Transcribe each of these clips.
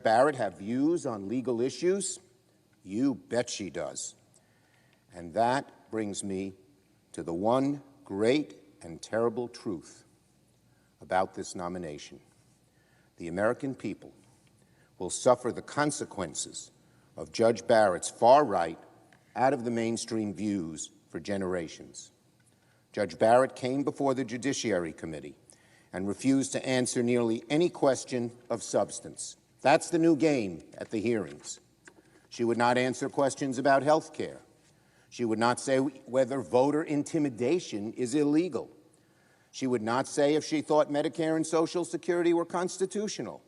Barrett have views on legal issues? You bet she does. And that brings me to the one great and terrible truth about this nomination. The American people will suffer the consequences of Judge Barrett's far-right, out-of-the-mainstream views for generations. Judge Barrett came before the Judiciary Committee and refused to answer nearly any question of substance. That's the new game at the hearings. She would not answer questions about health care. She would not say whether voter intimidation is illegal. She would not say if she thought Medicare and Social Security were constitutional.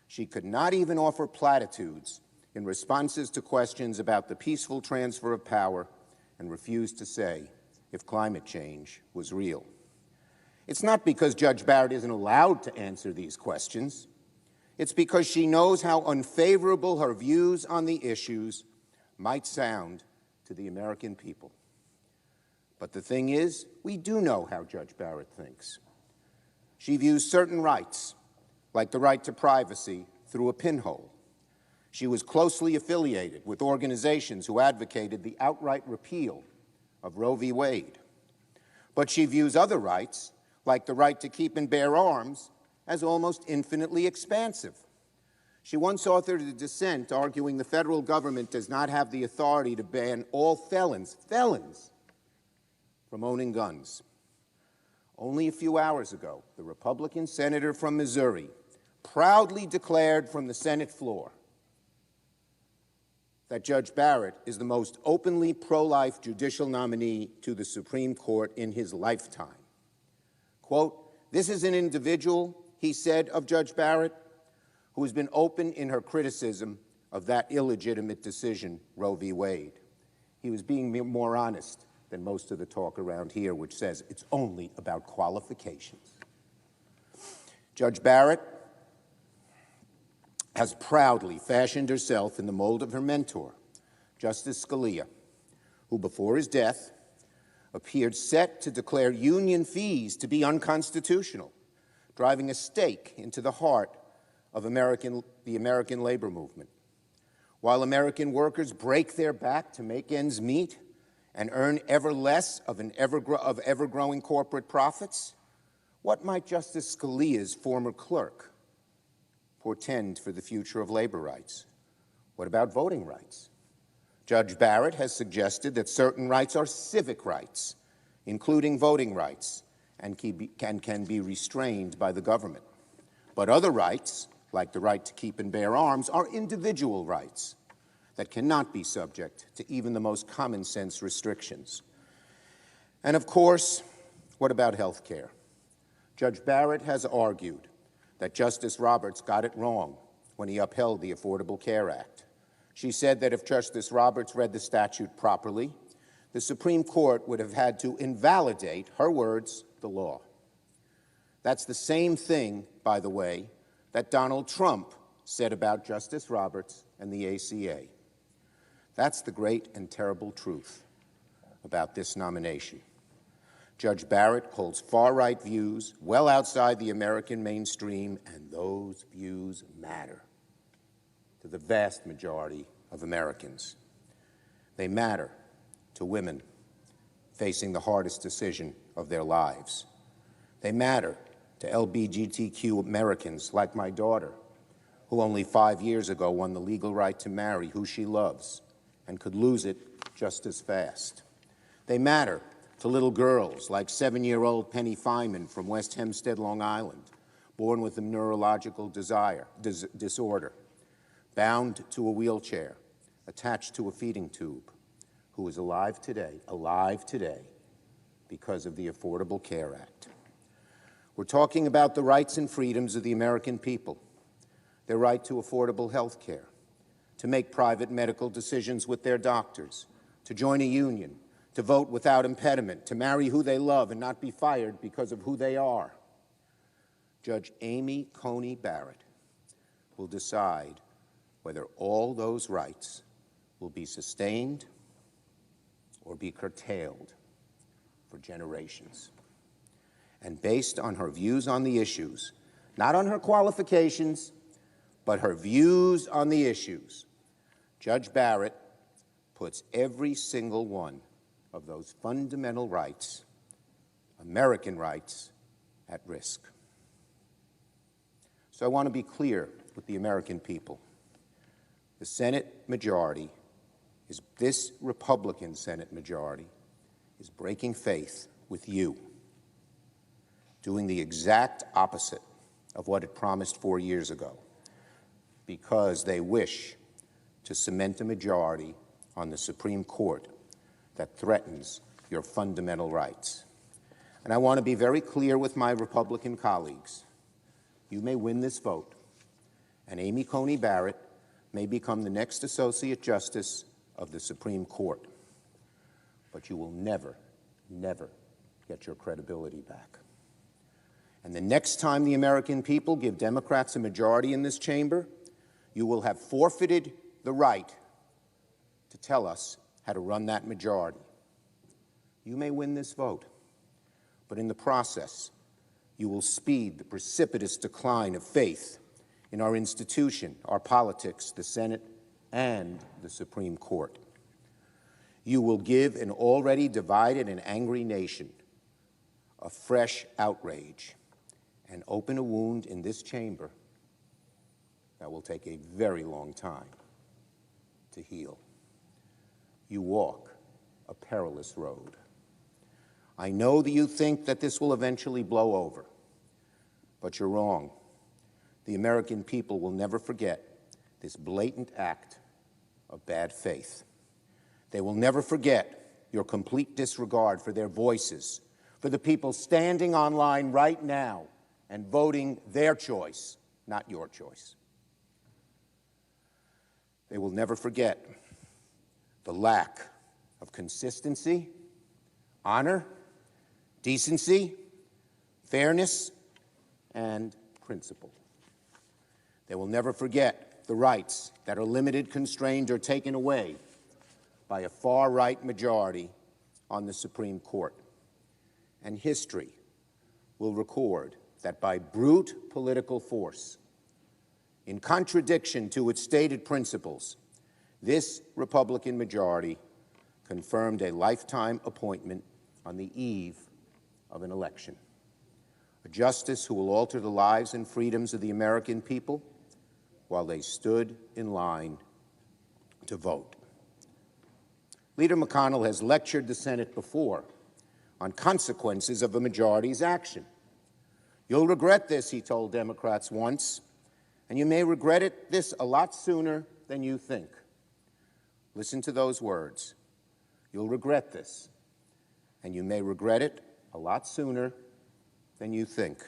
She could not even offer platitudes in responses to questions about the peaceful transfer of power, and refused to say if climate change was real. It's not because Judge Barrett isn't allowed to answer these questions. It's because she knows how unfavorable her views on the issues might sound to the American people. But the thing is, we do know how Judge Barrett thinks. She views certain rights, like the right to privacy, through a pinhole. She was closely affiliated with organizations who advocated the outright repeal of Roe v. Wade. But she views other rights, like the right to keep and bear arms, as almost infinitely expansive. She once authored a dissent arguing the federal government does not have the authority to ban all felons from owning guns. Only a few hours ago, the Republican senator from Missouri proudly declared from the Senate floor that Judge Barrett is the most openly pro-life judicial nominee to the Supreme Court in his lifetime. Quote, "This is an individual," he said of Judge Barrett, "who has been open in her criticism of that illegitimate decision, Roe v. Wade." He was being more honest than most of the talk around here, which says it's only about qualifications. Judge Barrett has proudly fashioned herself in the mold of her mentor, Justice Scalia, who before his death appeared set to declare union fees to be unconstitutional, driving a stake into the heart of the American labor movement. While American workers break their back to make ends meet and earn ever less of ever-growing corporate profits, what might Justice Scalia's former clerk portend for the future of labor rights? What about voting rights? Judge Barrett has suggested that certain rights are civic rights, including voting rights, and can be restrained by the government. But other rights, like the right to keep and bear arms, are individual rights that cannot be subject to even the most common sense restrictions. And of course, what about health care? Judge Barrett has argued that Justice Roberts got it wrong when he upheld the Affordable Care Act. She said that if Justice Roberts read the statute properly, the Supreme Court would have had to invalidate, her words, the law. That's the same thing, by the way, that Donald Trump said about Justice Roberts and the ACA. That's the great and terrible truth about this nomination. Judge Barrett holds far-right views well outside the American mainstream, and those views matter to the vast majority of Americans. They matter to women facing the hardest decision of their lives. They matter to LGBTQ Americans like my daughter, who only 5 years ago won the legal right to marry who she loves and could lose it just as fast. They matter to little girls like 7-year-old Penny Feynman from West Hempstead, Long Island, born with a neurological disorder, bound to a wheelchair, attached to a feeding tube, who is alive today because of the Affordable Care Act. We're talking about the rights and freedoms of the American people, their right to affordable health care, to make private medical decisions with their doctors, to join a union, to vote without impediment, to marry who they love and not be fired because of who they are. Judge Amy Coney Barrett will decide whether all those rights will be sustained or be curtailed for generations. And based on her views on the issues, not on her qualifications, but her views on the issues. Judge Barrett puts every single one of those fundamental rights, American rights, at risk. So I want to be clear with the American people. The Senate majority this Republican Senate majority is breaking faith with you, doing the exact opposite of what it promised 4 years ago, because they wish to cement a majority on the Supreme Court that threatens your fundamental rights. And I want to be very clear with my Republican colleagues. You may win this vote, and Amy Coney Barrett may become the next Associate Justice of the Supreme Court. But you will never, never get your credibility back. And the next time the American people give Democrats a majority in this chamber, you will have forfeited the right to tell us how to run that majority. You may win this vote, but in the process, you will speed the precipitous decline of faith in our institution, our politics, the Senate, and the Supreme Court. You will give an already divided and angry nation a fresh outrage and open a wound in this chamber that will take a very long time to heal. You walk a perilous road. I know that you think that this will eventually blow over, but you're wrong. The American people will never forget this blatant act of bad faith. They will never forget your complete disregard for their voices, for the people standing online right now and voting their choice, not your choice. They will never forget the lack of consistency, honor, decency, fairness, and principle. They will never forget the rights that are limited, constrained, or taken away by a far-right majority on the Supreme Court. And history will record that by brute political force, in contradiction to its stated principles, this Republican majority confirmed a lifetime appointment on the eve of an election. A justice who will alter the lives and freedoms of the American people while they stood in line to vote. Leader McConnell has lectured the Senate before on consequences of a majority's action. You'll regret this, he told Democrats once, and you may regret this a lot sooner than you think. Listen to those words. You'll regret this, and you may regret it a lot sooner than you think.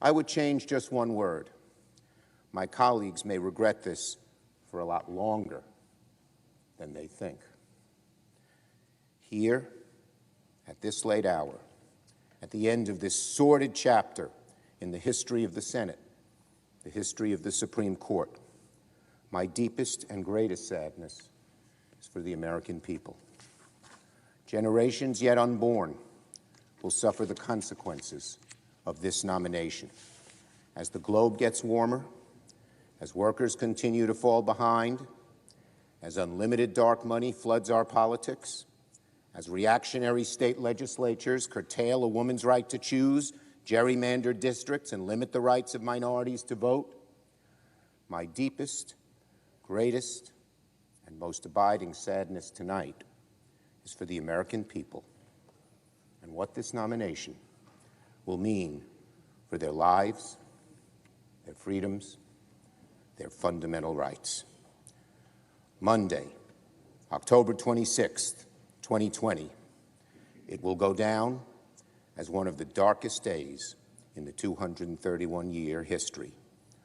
I would change just one word. My colleagues may regret this for a lot longer than they think. Here, at this late hour, at the end of this sordid chapter in the history of the Senate, the history of the Supreme Court, my deepest and greatest sadness is for the American people. Generations yet unborn will suffer the consequences of this nomination. As the globe gets warmer, as workers continue to fall behind, as unlimited dark money floods our politics, as reactionary state legislatures curtail a woman's right to choose, gerrymander districts, and limit the rights of minorities to vote, my deepest, greatest, and most abiding sadness tonight is for the American people and what this nomination will mean for their lives, their freedoms, their fundamental rights. Monday, October 26th, 2020, it will go down as one of the darkest days in the 231-year history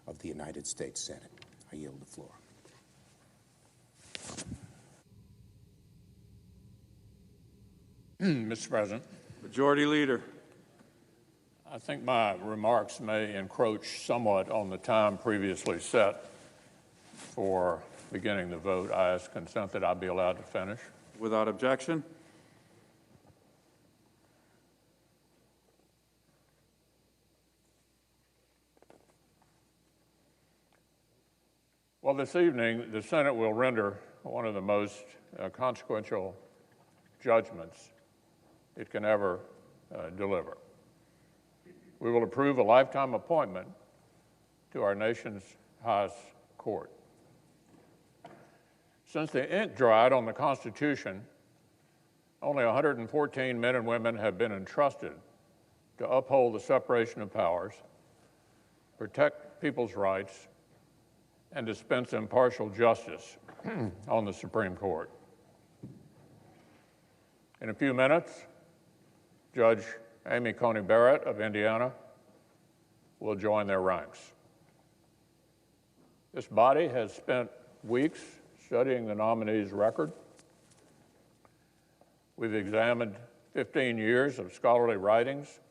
of the United States Senate. I yield the floor. Mr. President. Majority Leader. I think my remarks may encroach somewhat on the time previously set for beginning the vote. I ask consent that I be allowed to finish. Without objection. Well, this evening, the Senate will render one of the most consequential judgments it can ever deliver. We will approve a lifetime appointment to our nation's highest court. Since the ink dried on the Constitution, only 114 men and women have been entrusted to uphold the separation of powers, protect people's rights, and dispense impartial justice on the Supreme Court. In a few minutes, Judge Amy Coney Barrett of Indiana will join their ranks. This body has spent weeks studying the nominee's record. We've examined 15 years of scholarly writings,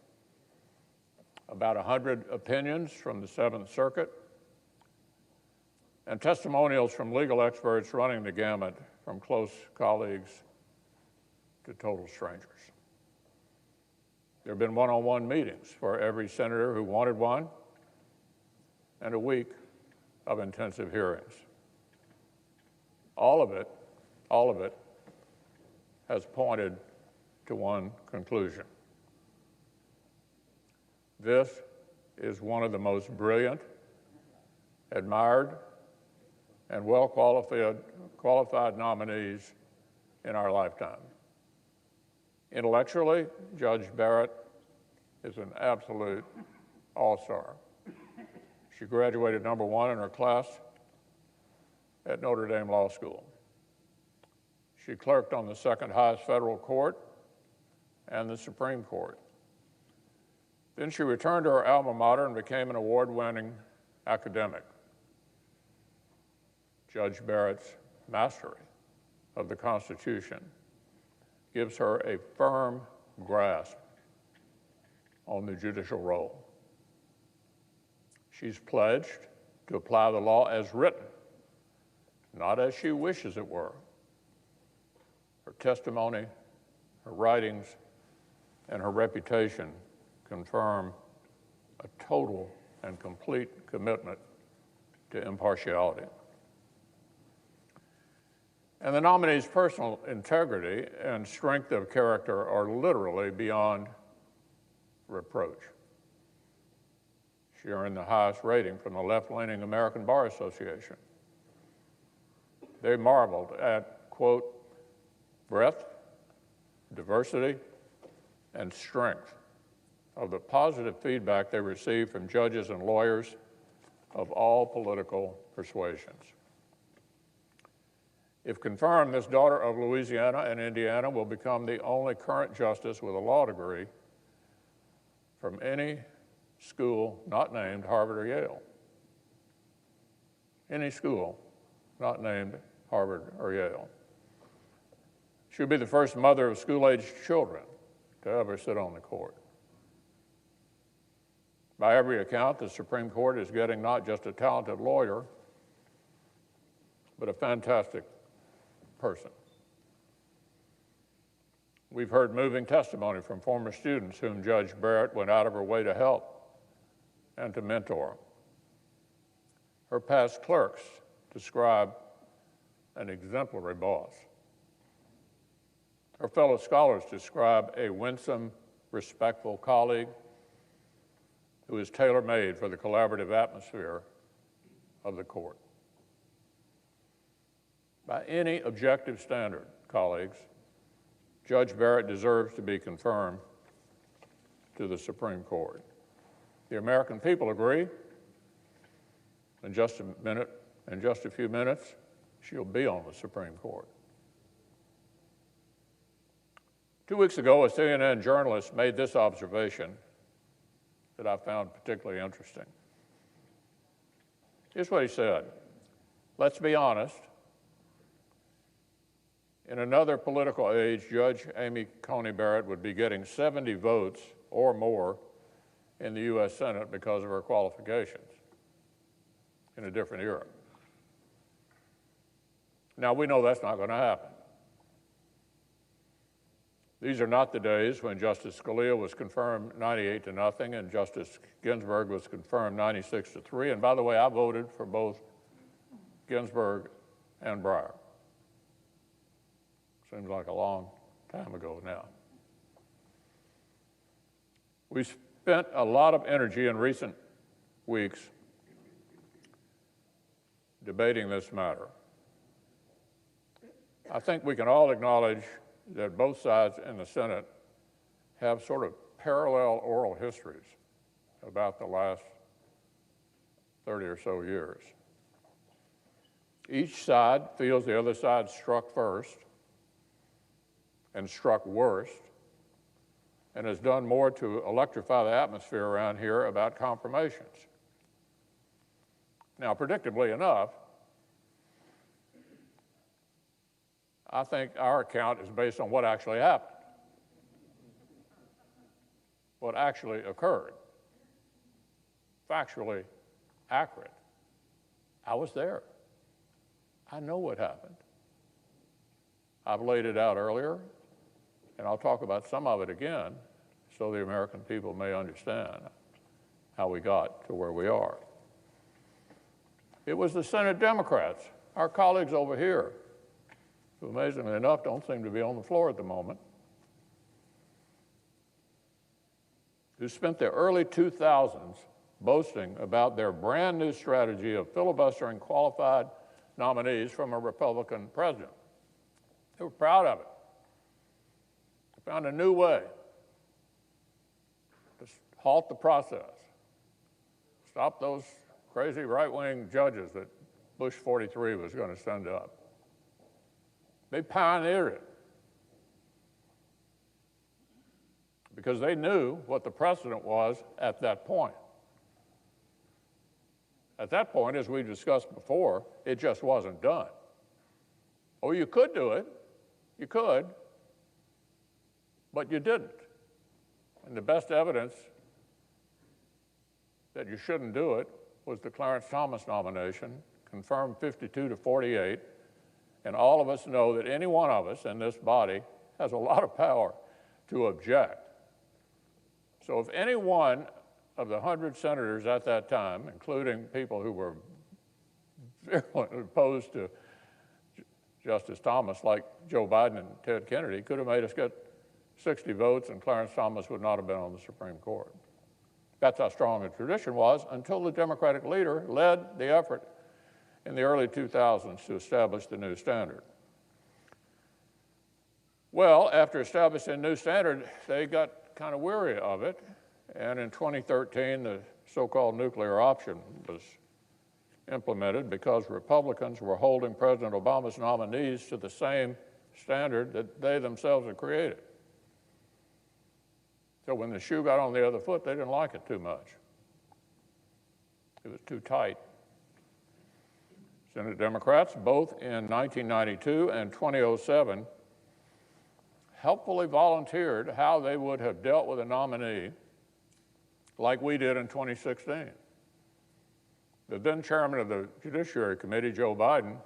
about 100 opinions from the Seventh Circuit, and testimonials from legal experts running the gamut from close colleagues to total strangers. There have been one-on-one meetings for every senator who wanted one, and a week of intensive hearings. All of it has pointed to one conclusion. This is one of the most brilliant, admired, and well-qualified nominees in our lifetime. Intellectually, Judge Barrett is an absolute all-star. She graduated #1 in her class at Notre Dame Law School. She clerked on the second highest federal court and the Supreme Court. Then she returned to her alma mater and became an award-winning academic. Judge Barrett's mastery of the Constitution gives her a firm grasp on the judicial role. She's pledged to apply the law as written, not as she wishes it were. Her testimony, her writings, and her reputation confirm a total and complete commitment to impartiality. And the nominee's personal integrity and strength of character are literally beyond reproach. She earned the highest rating from the left-leaning American Bar Association. They marveled at, quote, breadth, diversity, and strength of the positive feedback they received from judges and lawyers of all political persuasions. If confirmed, this daughter of Louisiana and Indiana will become the only current justice with a law degree from any school not named Harvard or Yale. Any school not named Harvard or Yale. She'll be the first mother of school-aged children to ever sit on the court. By every account, the Supreme Court is getting not just a talented lawyer, but a fantastic person. We've heard moving testimony from former students whom Judge Barrett went out of her way to help and to mentor. Her past clerks describe an exemplary boss. Her fellow scholars describe a winsome, respectful colleague who is tailor-made for the collaborative atmosphere of the court. By any objective standard, colleagues, Judge Barrett deserves to be confirmed to the Supreme Court. The American people agree. In just a few minutes, she'll be on the Supreme Court. 2 weeks ago, a CNN journalist made this observation that I found particularly interesting. Here's what he said. Let's be honest. In another political age, Judge Amy Coney Barrett would be getting 70 votes or more in the U.S. Senate because of her qualifications in a different era. Now, we know that's not going to happen. These are not the days when Justice Scalia was confirmed 98-0 and Justice Ginsburg was confirmed 96-3. And by the way, I voted for both Ginsburg, and Breyer. Seems like a long time ago now. We spent a lot of energy in recent weeks debating this matter. I think we can all acknowledge that both sides in the Senate have sort of parallel oral histories about the last 30 or so years. Each side feels the other side struck first and struck worst, and has done more to electrify the atmosphere around here about confirmations. Now, predictably enough, I think our account is based on what actually happened, what actually occurred, factually accurate. I was there. I know what happened. I've laid it out earlier, and I'll talk about some of it again so the American people may understand how we got to where we are. It was the Senate Democrats, our colleagues over here, who amazingly enough don't seem to be on the floor at the moment, who spent the early 2000s boasting about their brand new strategy of filibustering qualified nominees from a Republican president. They were proud of it. They found a new way to halt the process, stop those crazy right-wing judges that Bush 43 was going to send up. They pioneered it because they knew what the precedent was at that point. At that point, as we discussed before, it just wasn't done. Oh, you could do it. You could, but you didn't. And the best evidence that you shouldn't do it was the Clarence Thomas nomination, confirmed 52 to 48, and all of us know that any one of us in this body has a lot of power to object. So if any one of the 100 senators at that time, including people who were virulently opposed to Justice Thomas, like Joe Biden and Ted Kennedy, could have made us get 60 votes, and Clarence Thomas would not have been on the Supreme Court. That's how strong the tradition was until the Democratic leader led the effort in the early 2000s to establish the new standard. Well, after establishing a new standard, they got kind of weary of it, and in 2013, the so-called nuclear option was implemented because Republicans were holding President Obama's nominees to the same standard that they themselves had created. So when the shoe got on the other foot, they didn't like it too much. It was too tight. Senate Democrats, both in 1992 and 2007, helpfully volunteered how they would have dealt with a nominee like we did in 2016. The then chairman of the Judiciary Committee, Joe Biden,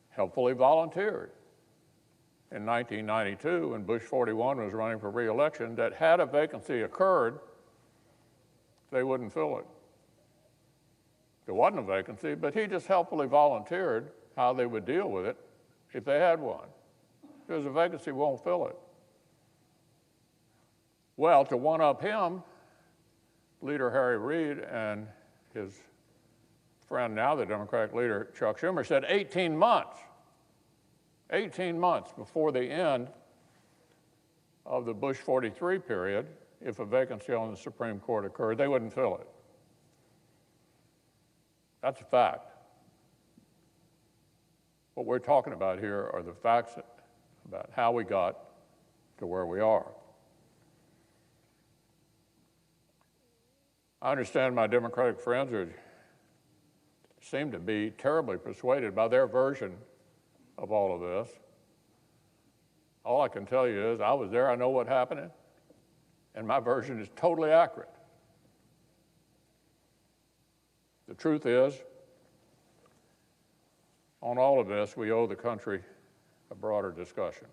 helpfully volunteered in 1992 when Bush 41 was running for re-election that had a vacancy occurred, they wouldn't fill it. There wasn't a vacancy, but he just helpfully volunteered how they would deal with it if they had one. Because a vacancy won't fill it. Well, to one-up him, Leader Harry Reid and his friend, now the Democratic leader, Chuck Schumer, said 18 months before the end of the Bush 43 period, if a vacancy on the Supreme Court occurred, they wouldn't fill it. That's a fact. What we're talking about here are the facts about how we got to where we are. I understand my Democratic friends seem to be terribly persuaded by their version of all of this. All I can tell you is I was there, I know what's happening, and my version is totally accurate. The truth is, on all of this, we owe the country a broader discussion.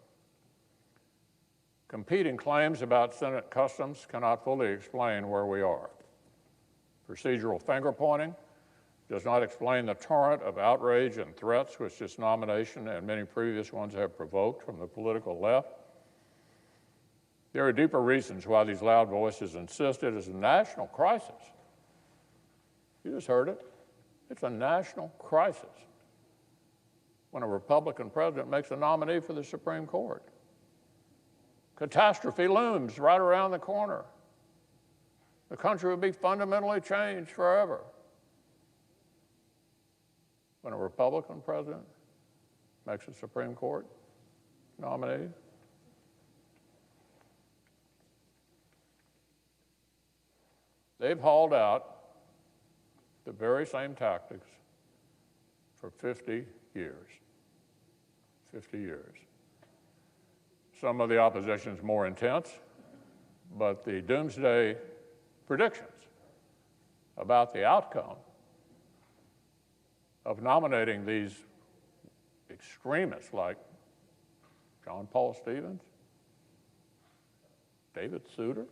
Competing claims about Senate customs cannot fully explain where we are. Procedural finger-pointing, does not explain the torrent of outrage and threats which this nomination and many previous ones have provoked from the political left. There are deeper reasons why these loud voices insist it is a national crisis. You just heard it. It's a national crisis when a Republican president makes a nominee for the Supreme Court. Catastrophe looms right around the corner. The country will be fundamentally changed forever when a Republican president makes a Supreme Court nominee. They've hauled out the very same tactics for 50 years. 50 years. Some of the opposition is more intense, but the doomsday predictions about the outcome of nominating these extremists like John Paul Stevens, David Souter,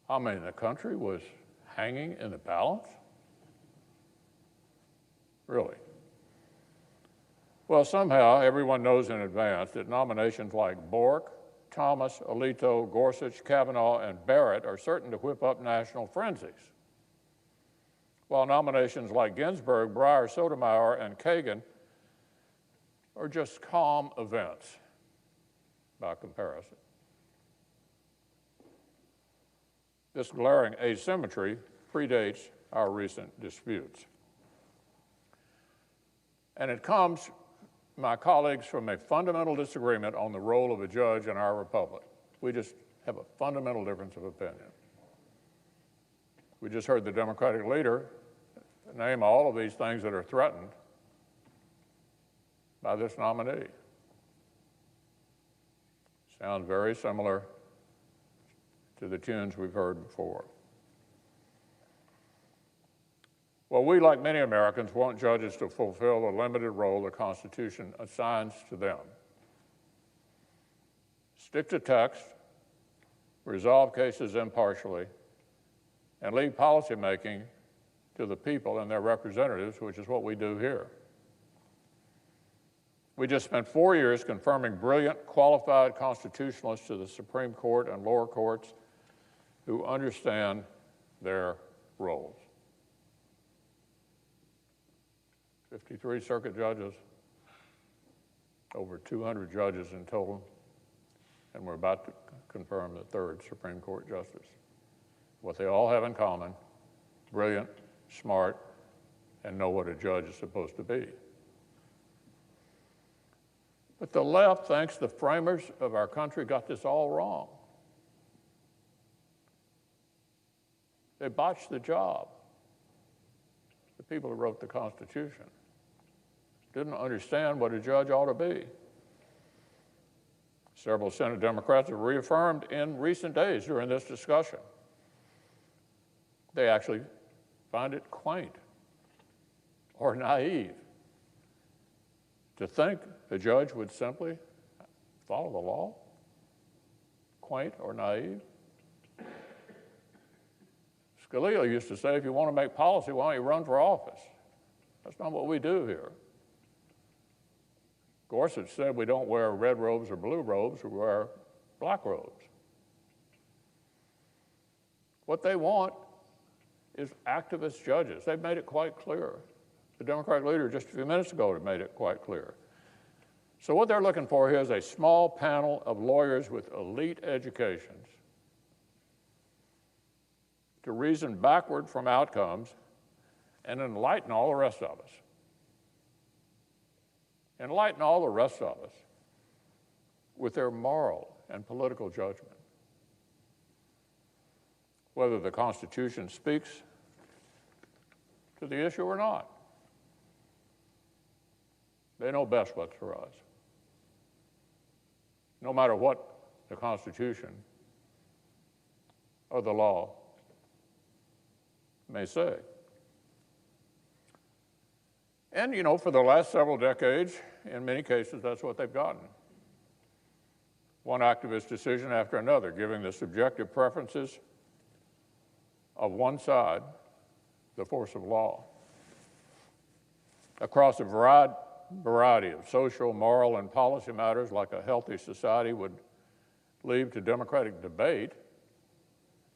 how many in the country was hanging in the balance? Really? Well, somehow everyone knows in advance that nominations like Bork, Thomas, Alito, Gorsuch, Kavanaugh, and Barrett are certain to whip up national frenzies, while nominations like Ginsburg, Breyer, Sotomayor, and Kagan are just calm events by comparison. This glaring asymmetry predates our recent disputes. And it comes, my colleagues, from a fundamental disagreement on the role of a judge in our republic. We just have a fundamental difference of opinion. We just heard the Democratic leader name all of these things that are threatened by this nominee. Sounds very similar to the tunes we've heard before. Well, we, like many Americans, want judges to fulfill the limited role the Constitution assigns to them. Stick to text, resolve cases impartially, and leave policymaking to the people and their representatives, which is what we do here. We just spent 4 years confirming brilliant, qualified constitutionalists to the Supreme Court and lower courts who understand their roles. 53 circuit judges, over 200 judges in total, and we're about to confirm the third Supreme Court justice. What they all have in common: brilliant, smart, and know what a judge is supposed to be. But the left thinks the framers of our country got this all wrong. They botched the job. The people who wrote the Constitution didn't understand what a judge ought to be. Several Senate Democrats have reaffirmed in recent days during this discussion. They actually find it quaint or naive to think the judge would simply follow the law. Quaint or naive. Scalia used to say, if you want to make policy, why don't you run for office? That's not what we do here. Gorsuch said we don't wear red robes or blue robes, we wear black robes. What they want is activist judges. They've made it quite clear. The Democratic leader just a few minutes ago had made it quite clear. So what they're looking for here is a small panel of lawyers with elite educations to reason backward from outcomes and enlighten all the rest of us. Enlighten all the rest of us with their moral and political judgment. Whether the Constitution speaks to the issue or not. They know best what's for us. No matter what the Constitution or the law may say. And, you know, for the last several decades, in many cases, that's what they've gotten. One activist decision after another, giving the subjective preferences of one side the force of law. Across a variety of social, moral, and policy matters like a healthy society would leave to democratic debate,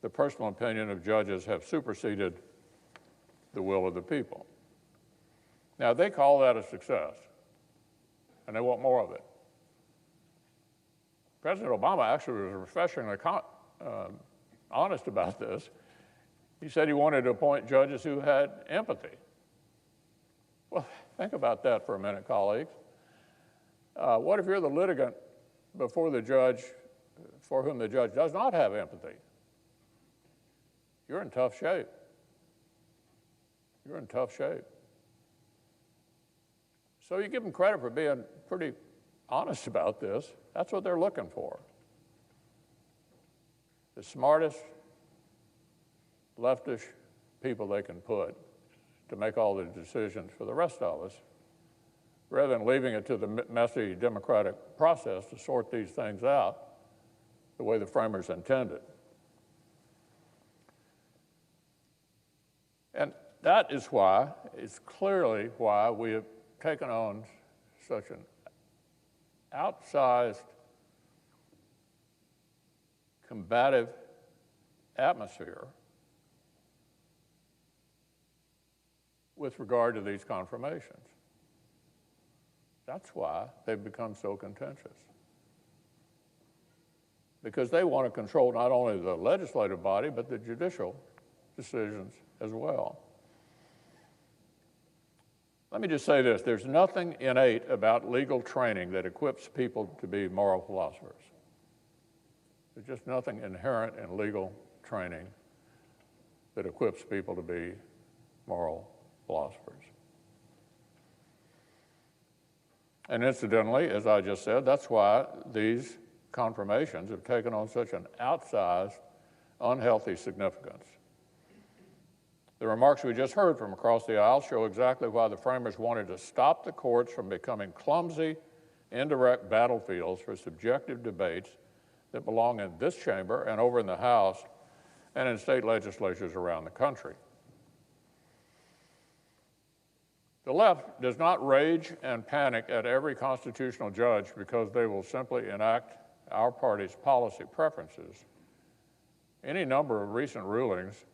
the personal opinion of judges have superseded the will of the people. Now, they call that a success, and they want more of it. President Obama actually was refreshingly honest about this. He said he wanted to appoint judges who had empathy. Well, think about that for a minute, colleagues. What if you're the litigant before the judge for whom the judge does not have empathy? You're in tough shape. You're in tough shape. So you give them credit for being pretty honest about this. That's what they're looking for. The smartest, leftish people they can put to make all the decisions for the rest of us, rather than leaving it to the messy democratic process to sort these things out the way the framers intended. And that is why, it's clearly why we have taken on such an outsized, combative atmosphere with regard to these confirmations. That's why they've become so contentious. Because they want to control not only the legislative body, but the judicial decisions as well. Let me just say this, there's nothing innate about legal training that equips people to be moral philosophers. There's just nothing inherent in legal training that equips people to be moral philosophers. And incidentally, as I just said, that's why these confirmations have taken on such an outsized, unhealthy significance. The remarks we just heard from across the aisle show exactly why the framers wanted to stop the courts from becoming clumsy, indirect battlefields for subjective debates that belong in this chamber and over in the House and in state legislatures around the country. The left does not rage and panic at every constitutional judge because they will simply enact our party's policy preferences. Any number of recent rulings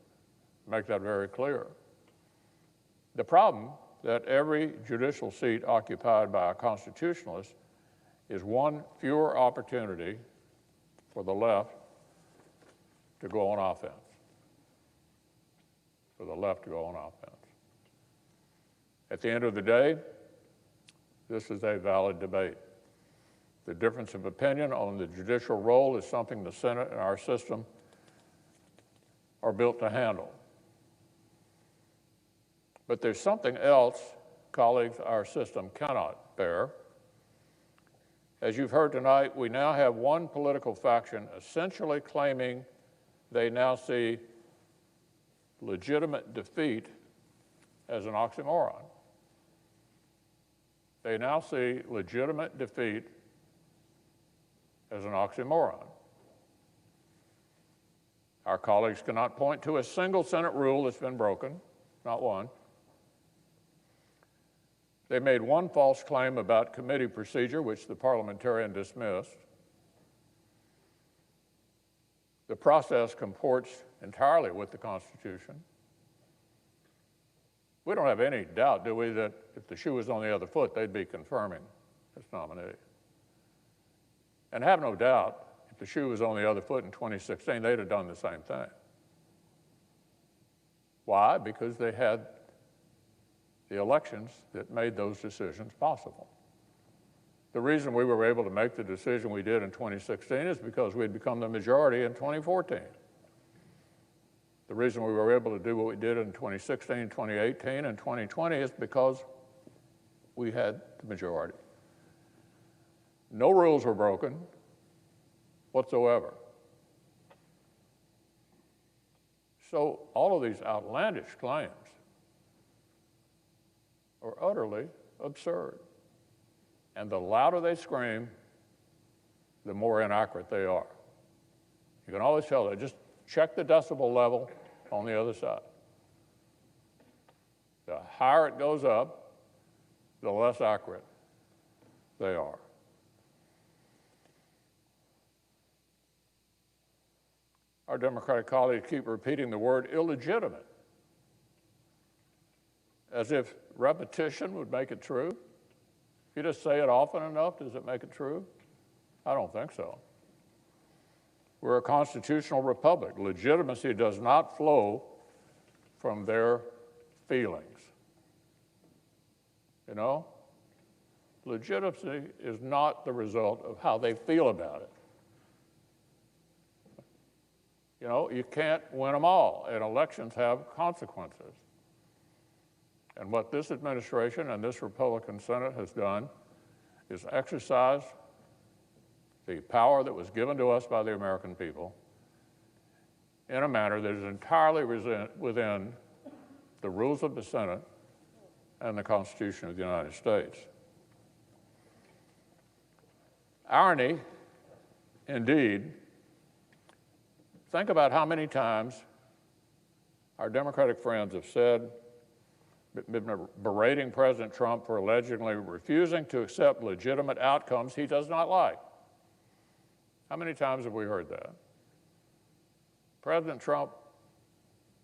make that very clear. The problem that every judicial seat occupied by a constitutionalist is one fewer opportunity for the left to go on offense. For the left to go on offense. At the end of the day, this is a valid debate. The difference of opinion on the judicial role is something the Senate and our system are built to handle. But there's something else, colleagues, our system cannot bear. As you've heard tonight, we now have one political faction essentially claiming they now see legitimate defeat as an oxymoron. They now see legitimate defeat as an oxymoron. Our colleagues cannot point to a single Senate rule that's been broken, not one. They made one false claim about committee procedure, which the parliamentarian dismissed. The process comports entirely with the Constitution. We don't have any doubt, do we, that if the shoe was on the other foot, they'd be confirming this nominee. And have no doubt, if the shoe was on the other foot in 2016, they'd have done the same thing. Why? Because they had the elections that made those decisions possible. The reason we were able to make the decision we did in 2016 is because we'd become the majority in 2014. The reason we were able to do what we did in 2016, 2018, and 2020 is because we had the majority. No rules were broken whatsoever. So all of these outlandish claims are utterly absurd. And the louder they scream, the more inaccurate they are. You can always tell that. Just check the decibel level on the other side. higher it goes up, the less accurate they are. Our Democratic colleagues keep repeating the word illegitimate, as if repetition would make it true. If you just say it often enough, does it make it true? I don't think so. We're a constitutional republic. Legitimacy does not flow from their feelings. You know? Legitimacy is not the result of how they feel about it. You know, you can't win them all, and elections have consequences. And what this administration and this Republican Senate has done is exercise the power that was given to us by the American people in a manner that is entirely within the rules of the Senate and the Constitution of the United States. Irony, indeed. Think about how many times our Democratic friends have said, been berating President Trump for allegedly refusing to accept legitimate outcomes he does not like. How many times have we heard that? President Trump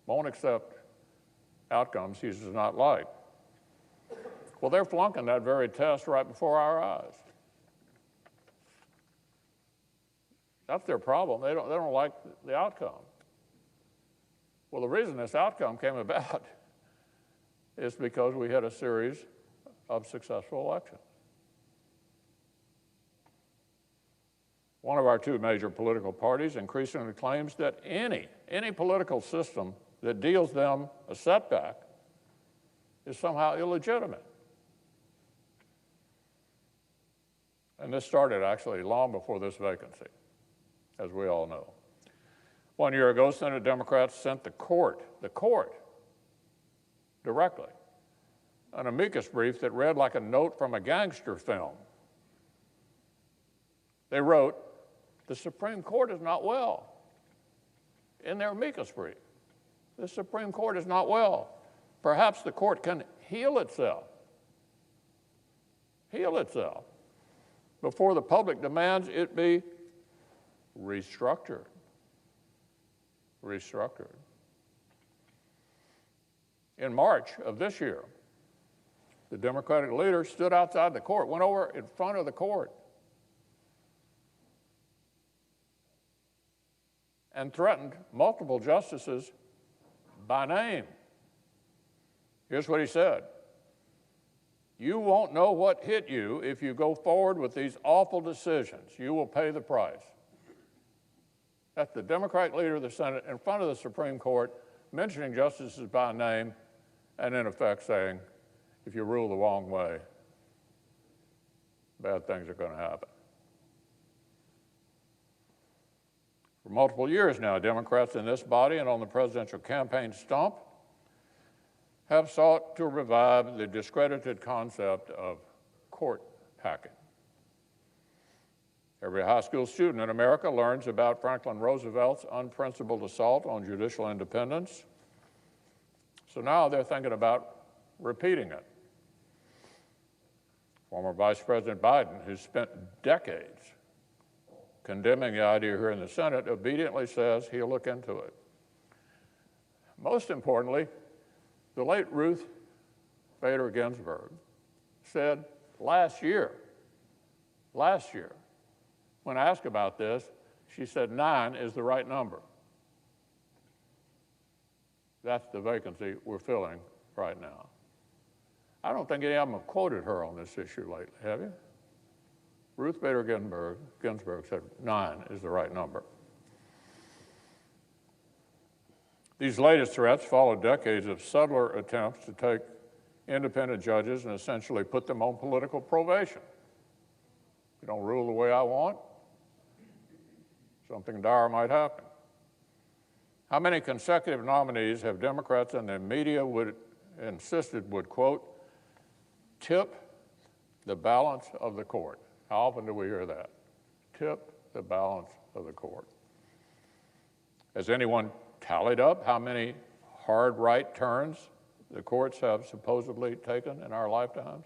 won't accept outcomes he does not like. Well, they're flunking that very test right before our eyes. That's their problem. They don't like the outcome. Well, the reason this outcome came about is because we had a series of successful elections. One of our two major political parties increasingly claims that any political system that deals them a setback is somehow illegitimate. And this started actually long before this vacancy, as we all know. 1 year ago, Senate Democrats sent the court, directly, an amicus brief that read like a note from a gangster film. They wrote, "The Supreme Court is not well." In their amicus brief, the Supreme Court is not well. Perhaps the court can heal itself before the public demands it be restructured. In March of this year, the Democratic leader stood outside the court, went over in front of the court, and threatened multiple justices by name. Here's what he said: "You won't know what hit you if you go forward with these awful decisions. You will pay the price." That's the Democratic leader of the Senate in front of the Supreme Court, mentioning justices by name, and in effect saying, if you rule the wrong way, bad things are going to happen. For multiple years now, Democrats in this body and on the presidential campaign stump have sought to revive the discredited concept of court packing. Every high school student in America learns about Franklin Roosevelt's unprincipled assault on judicial independence. So now they're thinking about repeating it. Former Vice President Biden, who spent decades condemning the idea here in the Senate, obediently says he'll look into it. Most importantly, the late Ruth Bader Ginsburg said last year, when asked about this, she said 9 is the right number. That's the vacancy we're filling right now. I don't think any of them have quoted her on this issue lately, have you? Ruth Bader Ginsburg said 9 is the right number. These latest threats follow decades of subtler attempts to take independent judges and essentially put them on political probation. You don't rule the way I want, something dire might happen. How many consecutive nominees have Democrats and the media insisted would, quote, tip the balance of the court? How often do we hear that? Tip the balance of the court. Has anyone tallied up how many hard right turns the courts have supposedly taken in our lifetimes?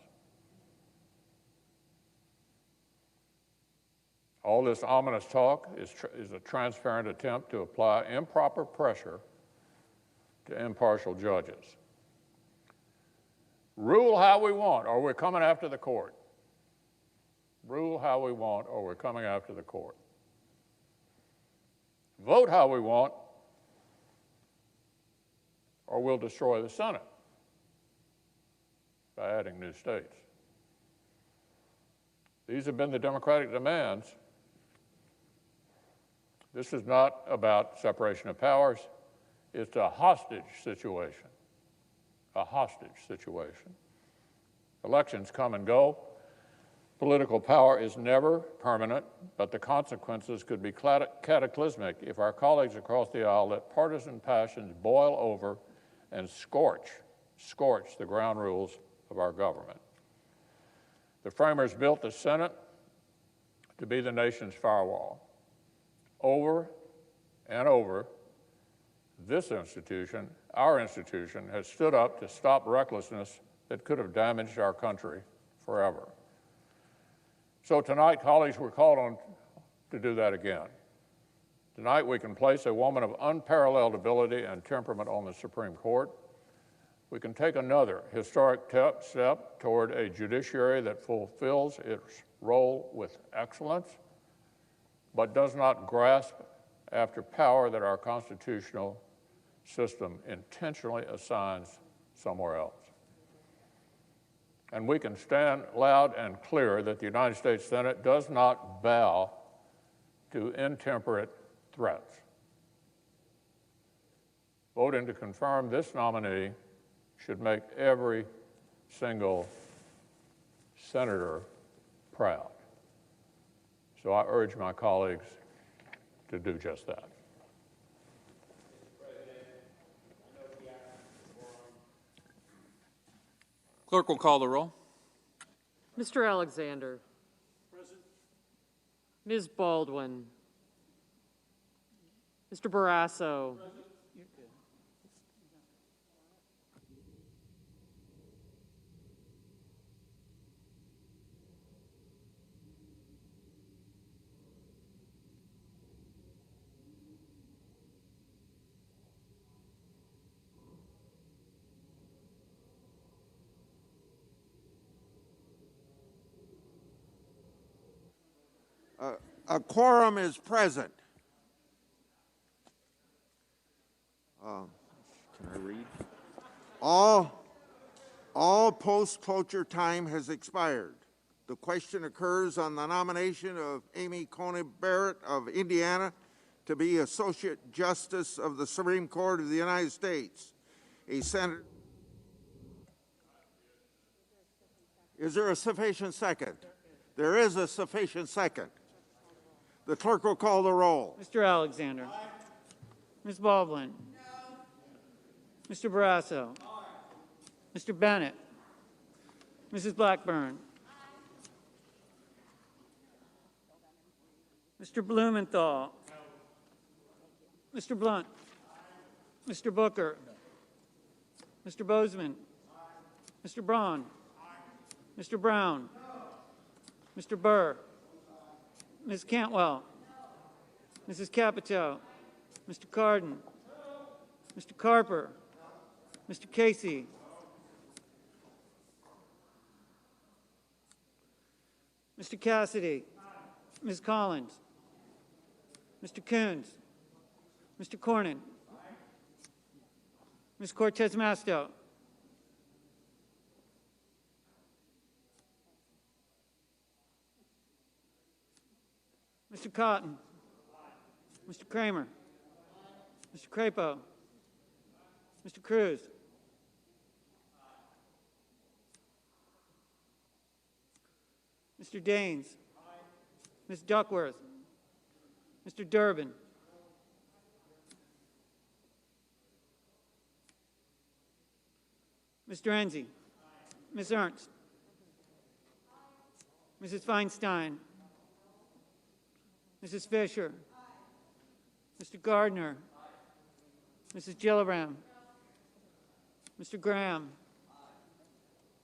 All this ominous talk is a transparent attempt to apply improper pressure to impartial judges. Rule how we want, or we're coming after the court. Rule how we want, or we're coming after the court. Vote how we want, or we'll destroy the Senate by adding new states. These have been the Democratic demands. This is not about separation of powers. It's a hostage situation. A hostage situation. Elections come and go. Political power is never permanent, but the consequences could be cataclysmic if our colleagues across the aisle let partisan passions boil over and scorch the ground rules of our government. The framers built the Senate to be the nation's firewall. Over and over, this institution, our institution, has stood up to stop recklessness that could have damaged our country forever. So tonight, colleagues, we're called on to do that again. Tonight, we can place a woman of unparalleled ability and temperament on the Supreme Court. We can take another historic step toward a judiciary that fulfills its role with excellence, but does not grasp after power that our constitutional system intentionally assigns somewhere else. And we can stand loud and clear that the United States Senate does not bow to intemperate threats. Voting to confirm this nominee should make every single senator proud. So I urge my colleagues to do just that. Clerk will call the roll. Mr. Alexander. Present. Ms. Baldwin. Mr. Barrasso. Present. A quorum is present. Can I read? All post-cloture time has expired. The question occurs on the nomination of Amy Coney Barrett of Indiana to be Associate Justice of the Supreme Court of the United States. A senator. Is there a sufficient second? There is a sufficient second. The clerk will call the roll. Mr. Alexander. Aye. Ms. Baldwin. No. Mr. Barrasso. Aye. Mr. Bennett. Mrs. Blackburn. Aye. Mr. Blumenthal. No. Mr. Blunt. Aye. Mr. Booker. No. Mr. Bozeman. Aye. Mr. Braun. Aye. Mr. Brown. No. Mr. Burr. Ms. Cantwell. No. Mrs. Capito. No. Mr. Cardin. No. Mr. Carper. No. Mr. Casey. No. Mr. Cassidy. Aye. Ms. Collins. Mr. Coons. Mr. Cornyn. Aye. Ms. Cortez Masto. Mr. Cotton. Aye. Mr. Kramer. Aye. Mr. Crapo. Aye. Mr. Cruz. Aye. Mr. Daines. Aye. Ms. Duckworth. Mr. Durbin. Mr. Enzi. Aye. Ms. Ernst. Aye. Mrs. Feinstein. Mrs. Fisher. Aye. Mr. Gardner. Aye. Mrs. Gillibrand. No. Mr. Graham.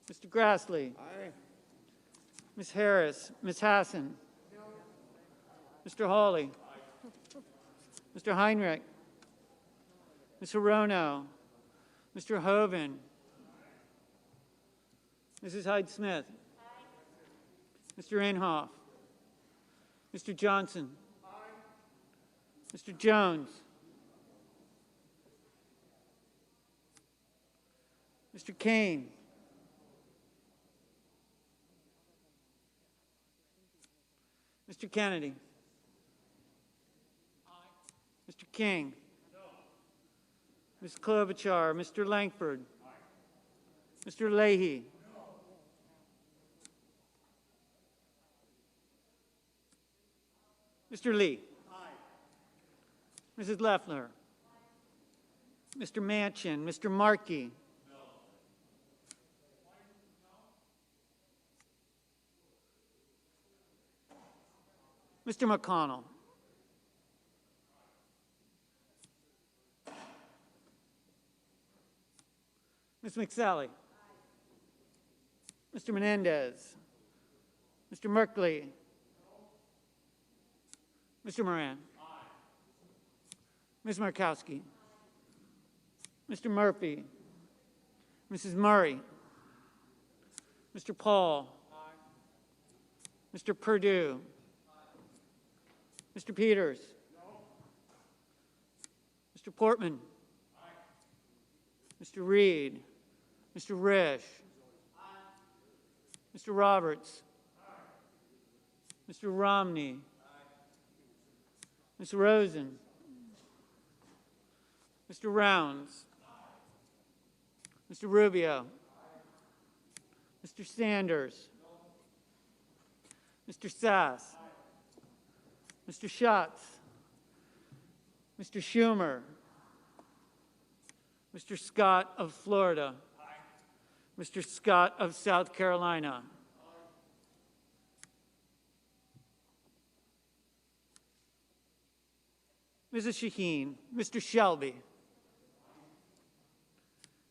Mr. Grassley. Ms. Harris. Ms. Hassan. Mr. Hawley. Mr. Heinrich. Ms. Hirono. Mr. Hoven. Mrs. Hyde-Smith. Mr. Inhofe. Mr. Johnson. Mr. Jones. Mr. Kane. Mr. Kennedy. Mr. King. Ms. Klobuchar. Mr. Langford. Mr. Leahy. Mr. Lee. Mrs. Leffler. Mr. Manchin. Mr. Markey. Mr. McConnell. Ms. McSally. Mr. Menendez. Mr. Merkley. Mr. Moran. Ms. Markowski. Mr. Murphy. Mrs. Murray. Mr. Paul. Mr. Perdue. Mr. Peters. Mr. Portman. Mr. Reed. Mr. Risch. Mr. Roberts. Mr. Romney. Ms. Rosen. Mr. Rounds. Mr. Rubio. Mr. Sanders. Mr. Sass. Mr. Schatz. Mr. Schumer. Mr. Scott of Florida. Mr. Scott of South Carolina. Mrs. Shaheen. Mr. Shelby.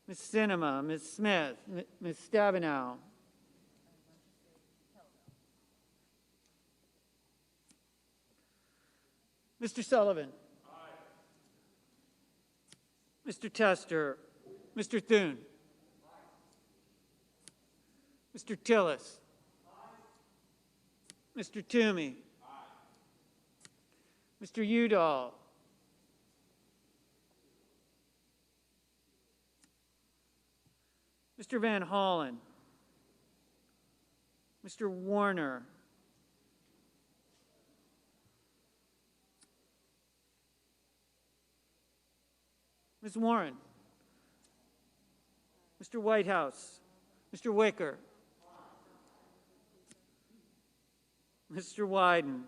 Ms. Sinema. Ms. Smith. Ms. Stabenow. Mr. Sullivan. Mr. Tester. Mr. Thune. Mr. Tillis. Mr. Toomey. Mr. Udall. Mr. Van Hollen. Mr. Warner. Ms. Warren. Mr. Whitehouse. Mr. Wicker. Mr. Wyden.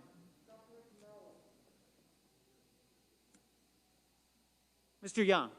Mr. Young.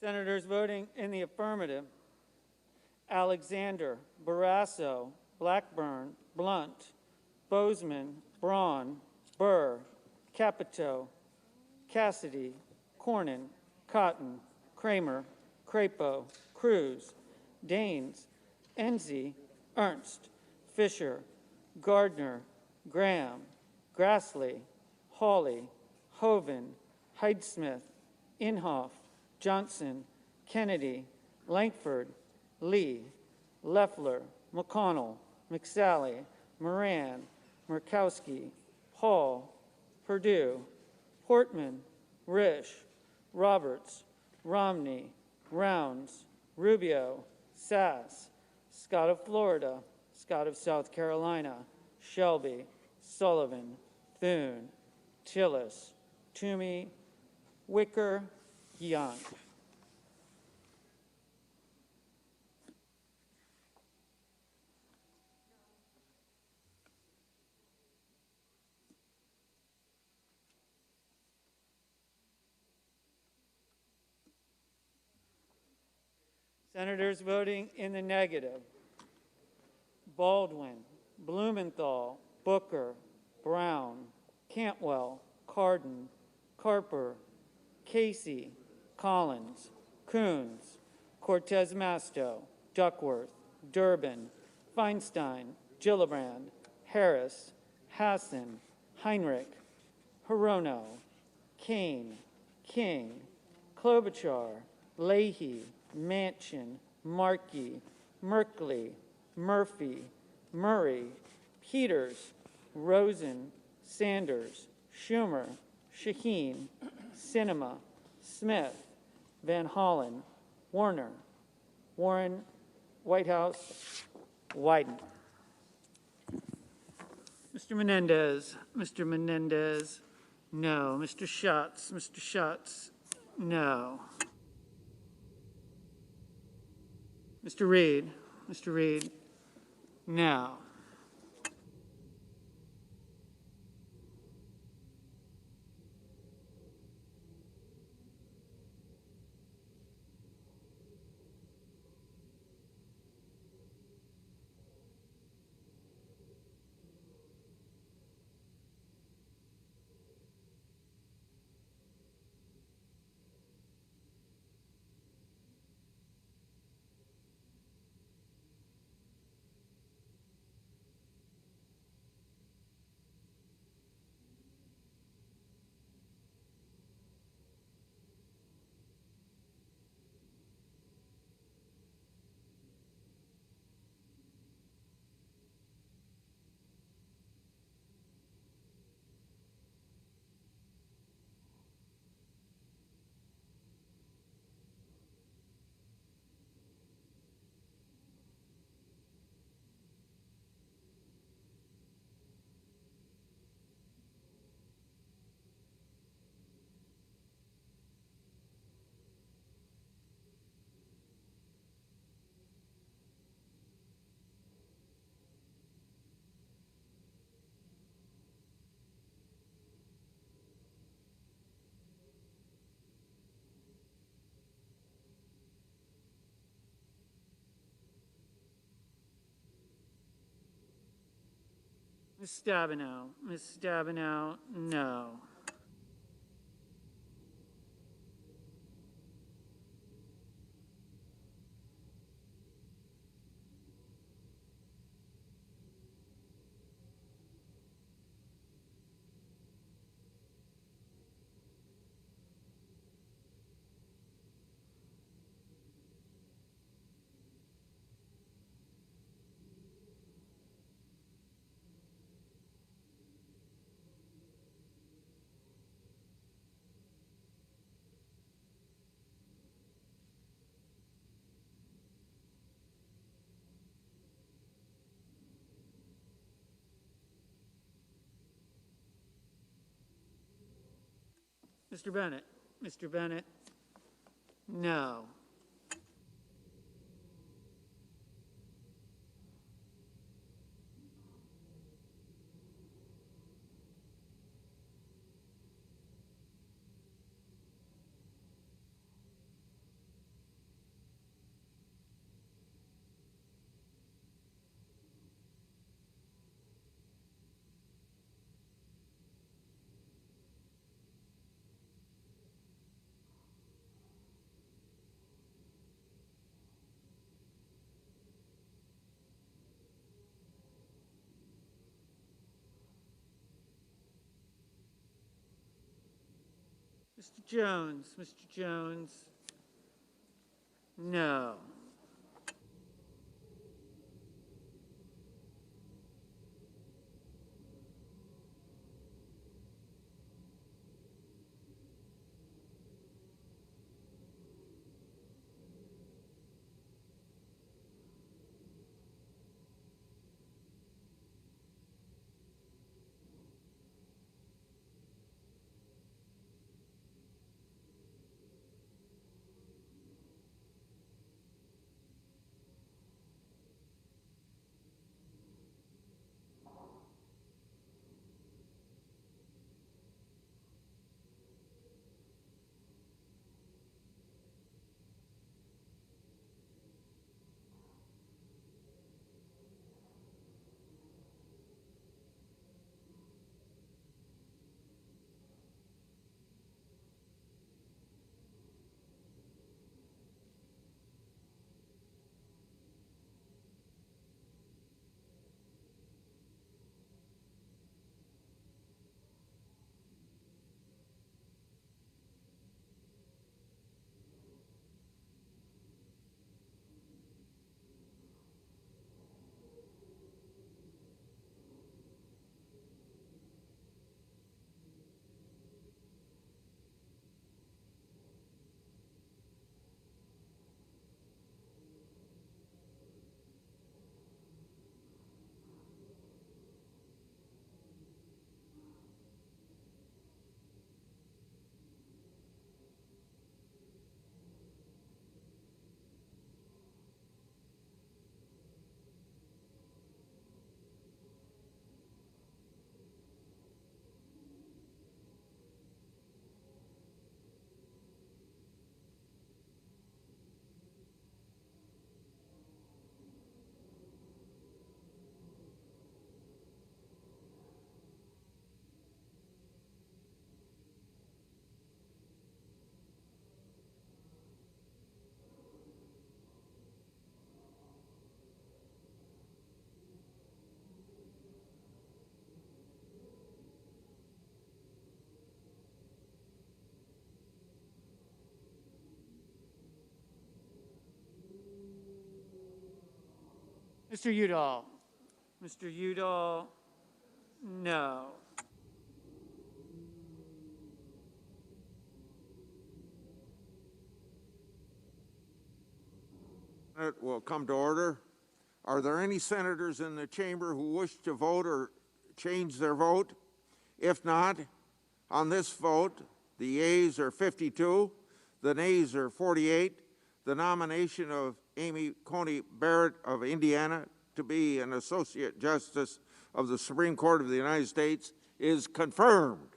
Senators voting in the affirmative: Alexander, Barrasso, Blackburn, Blunt, Bozeman, Braun, Burr, Capito, Cassidy, Cornyn, Cotton, Kramer, Crapo, Cruz, Daines, Enzi, Ernst, Fisher, Gardner, Graham, Grassley, Hawley, Hoven, Hyde-Smith, Inhofe, Johnson, Kennedy, Langford, Lee, Leffler, McConnell, McSally, Moran, Murkowski, Hall, Perdue, Portman, Risch, Roberts, Romney, Rounds, Rubio, Sass, Scott of Florida, Scott of South Carolina, Shelby, Sullivan, Thune, Tillis, Toomey, Wicker, Young. Senators voting in the negative: Baldwin, Blumenthal, Booker, Brown, Cantwell, Cardin, Carper, Casey, Collins, Coons, Cortez Masto, Duckworth, Durbin, Feinstein, Gillibrand, Harris, Hassan, Heinrich, Hirono, Kane, King, Klobuchar, Leahy, Manchin, Markey, Merkley, Murphy, Murray, Peters, Rosen, Sanders, Schumer, Shaheen, Sinema, Smith, Van Hollen, Warner, Warren, Whitehouse, Wyden. Mr. Menendez, no. Mr. Schatz, no. Mr. Reed, no. Ms. Stabenow, no. Mr. Bennett, no. Mr. Jones, no. Mr. Udall. Mr. Udall, no. It will come to order. Are there any senators in the chamber who wish to vote or change their vote? If not, on this vote, the yeas are 52, the nays are 48. The nomination of Amy Coney Barrett of Indiana to be an Associate Justice of the Supreme Court of the United States is confirmed.